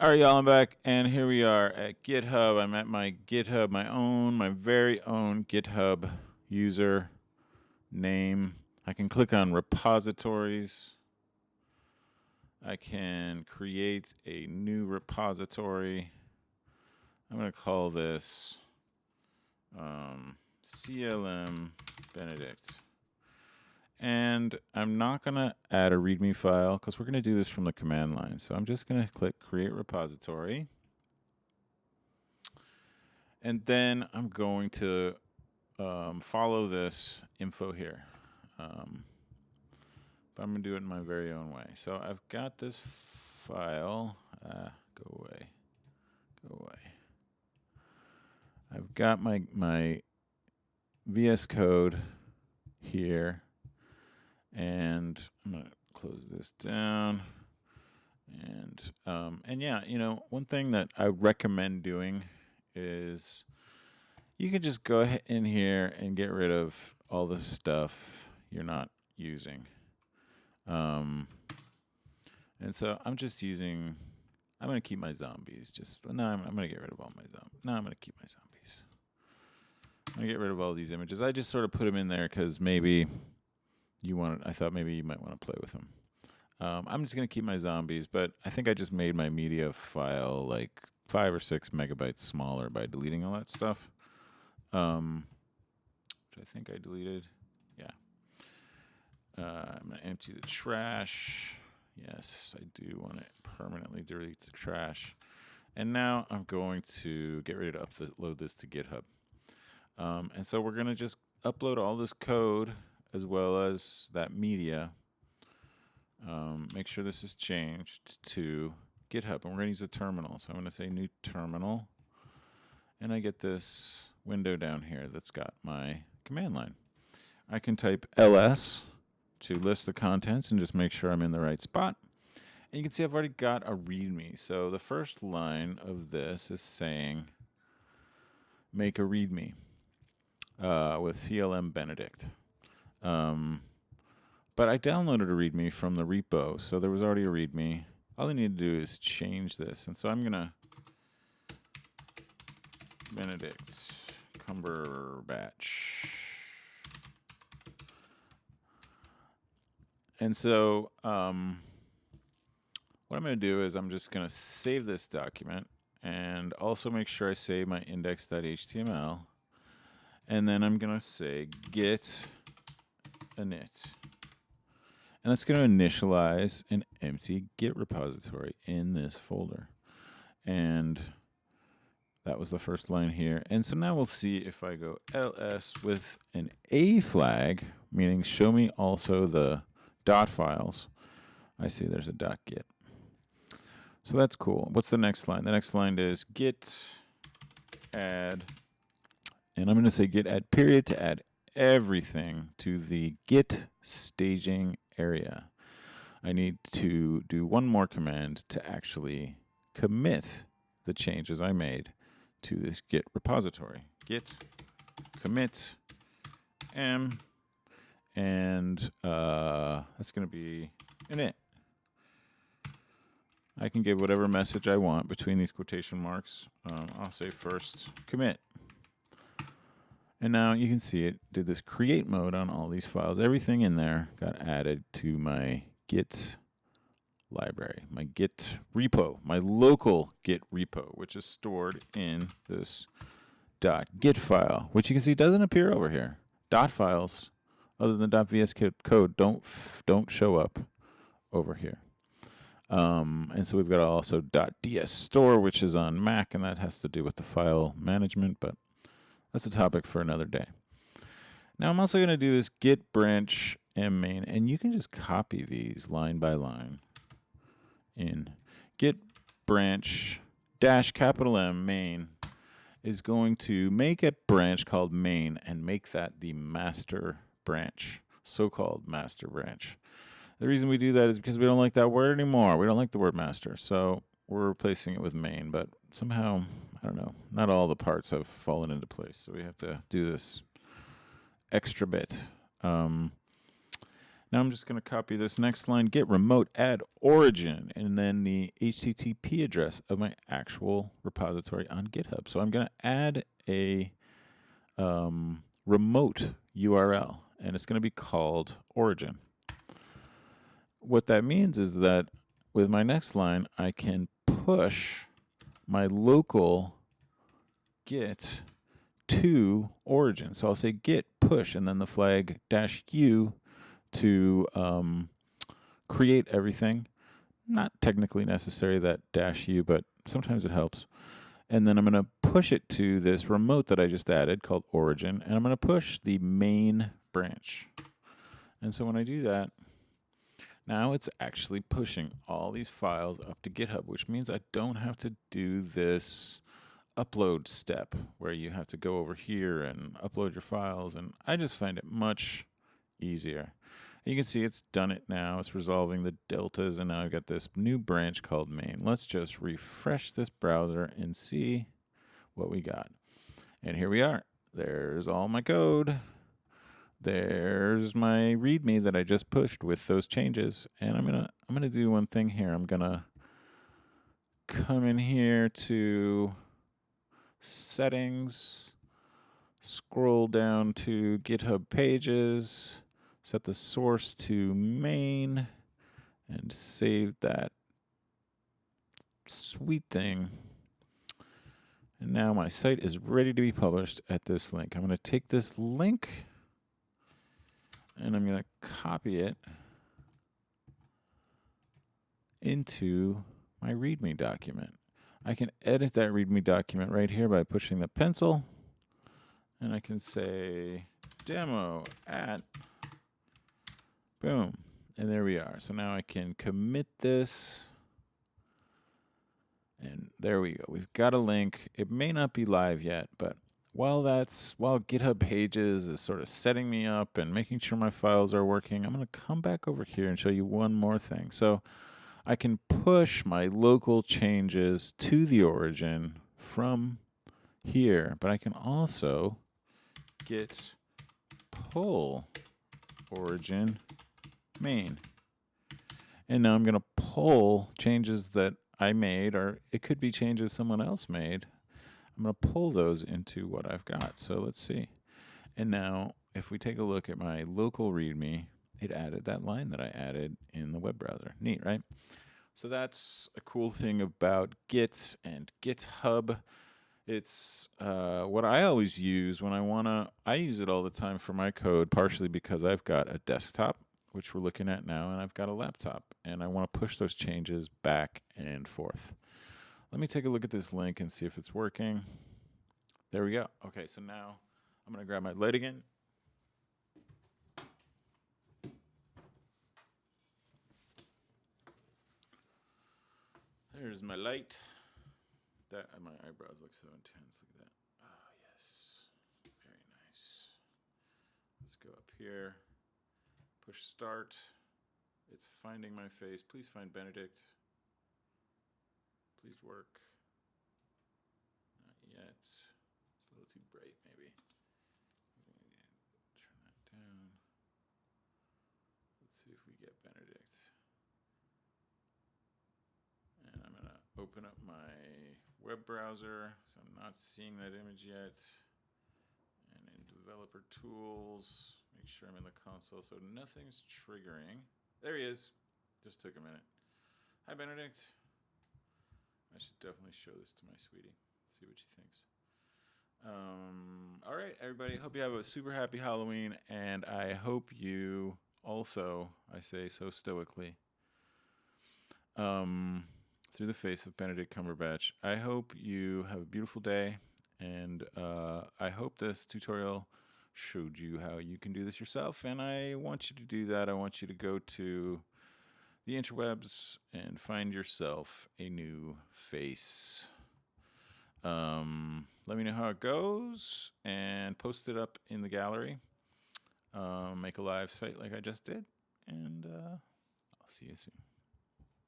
All right, y'all, I'm back, and here we are at GitHub. I'm at my GitHub, my very own GitHub user name. I can click on repositories. I can create a new repository. I'm going to call this CLM Benedict. And I'm not going to add a README file because we're going to do this from the command line. So I'm just going to click Create Repository. And then I'm going to follow this info here. But I'm going to do it in my very own way. So I've got this file. Go away. Go away. I've got my VS Code here. And I'm going to close this down. And yeah, one thing that I recommend doing is you can just go ahead in here and get rid of all the stuff you're not using. And so I'm just using. I'm gonna keep my zombies. No, I'm gonna get rid of all my zombies. No, I'm gonna keep my zombies. I'm gonna get rid of all these images. I just sort of put them in there because maybe I thought maybe you might want to play with them. I'm just gonna keep my zombies, but I think I just made my media file like 5 or 6 megabytes smaller by deleting all that stuff. Which I think I deleted. Yeah. I'm going to empty the trash. Yes, I do want to permanently delete the trash. And now I'm going to get ready to upload this to GitHub. And so we're going to just upload all this code as well as that media. Make sure this is changed to GitHub. And we're going to use a terminal. So I'm going to say new terminal. And I get this window down here that's got my command line. I can type ls to list the contents and just make sure I'm in the right spot. And you can see I've already got a README. So the first line of this is saying make a README with CLM Benedict. But I downloaded a README from the repo, so there was already a README. All I need to do is change this. And so I'm going to Benedict Cumberbatch. And so what I'm going to do is I'm just going to save this document and also make sure I save my index.html. And then I'm going to say git init. And that's going to initialize an empty Git repository in this folder. And that was the first line here. And so now we'll see if I go ls with an A flag, meaning show me also the dot files. I see there's a .git. So that's cool. What's the next line? The next line is git add, and I'm going to say git add period to add everything to the git staging area. I need to do one more command to actually commit the changes I made to this git repository. Git commit m, and that's going to be init. I can give whatever message I want between these quotation marks. I'll say first commit. And now you can see it did this create mode on all these files. Everything in there got added to my Git library, my Git repo, my local Git repo, which is stored in this .git file, which you can see doesn't appear over here. Dot files, other than .vs code, don't show up over here. And so we've got also .ds store, which is on Mac, and that has to do with the file management, but that's a topic for another day. Now I'm also going to do this git branch m main, and you can just copy these line by line in git branch dash capital M main is going to make a branch called main and make that the master branch, so-called master branch. The reason we do that is because we don't like that word anymore. We don't like the word master, so we're replacing it with main. But somehow, I don't know, not all the parts have fallen into place, so we have to do this extra bit. Now I'm just going to copy this next line, get remote add origin, and then the HTTP address of my actual repository on GitHub. So I'm going to add a remote URL, and it's going to be called origin. What that means is that with my next line, I can push my local Git to origin. So I'll say git push and then the flag -u to create everything. Not technically necessary, that -u, but sometimes it helps. And then I'm going to push it to this remote that I just added called origin, and I'm going to push the main branch. And so when I do that, now it's actually pushing all these files up to GitHub, which means I don't have to do this upload step where you have to go over here and upload your files, and I just find it much easier. You can see it's done it now. It's resolving the deltas, and now I've got this new branch called main. Let's just refresh this browser and see what we got. And here we are. There's all my code. There's my README that I just pushed with those changes. And I'm gonna do one thing here. I'm gonna come in here to settings, scroll down to GitHub pages, set the source to main, and save that sweet thing. And now my site is ready to be published at this link. I'm going to take this link and I'm going to copy it into my README document. I can edit that README document right here by pushing the pencil, and I can say demo at, boom, and there we are. So now I can commit this, and there we go. We've got a link. It may not be live yet, but while GitHub Pages is sort of setting me up and making sure my files are working, I'm going to come back over here and show you one more thing. So I can push my local changes to the origin from here, but I can also git pull origin main. And now I'm going to pull changes that I made, or it could be changes someone else made. I'm going to pull those into what I've got. So let's see. And now if we take a look at my local README, it added that line that I added in the web browser. Neat, right? So that's a cool thing about Git and GitHub. It's what I always use when I use it all the time for my code, partially because I've got a desktop, which we're looking at now, and I've got a laptop, and I want to push those changes back and forth. Let me take a look at this link and see if it's working. There we go. Okay, so now I'm going to grab my light again. There's my light. That my eyebrows look so intense. Look at that. Oh, yes. Very nice. Let's go up here. Push start. It's finding my face. Please find Benedict. Please work. Not yet. It's a little too bright, maybe. Turn that down. Let's see if we get Benedict. And I'm going to open up my web browser. So I'm not seeing that image yet. And in developer tools, make sure I'm in the console so nothing's triggering. There he is. Just took a minute. Hi, Benedict. I should definitely show this to my sweetie. See what she thinks. All right, everybody. Hope you have a super happy Halloween, and I hope you also, I say so stoically, through the face of Benedict Cumberbatch, I hope you have a beautiful day, and I hope this tutorial showed you how you can do this yourself, and I want you to do that. I want you to go to the interwebs and find yourself a new face. Let me know how it goes and post it up in the gallery. Make a live site like I just did, and I'll see you soon.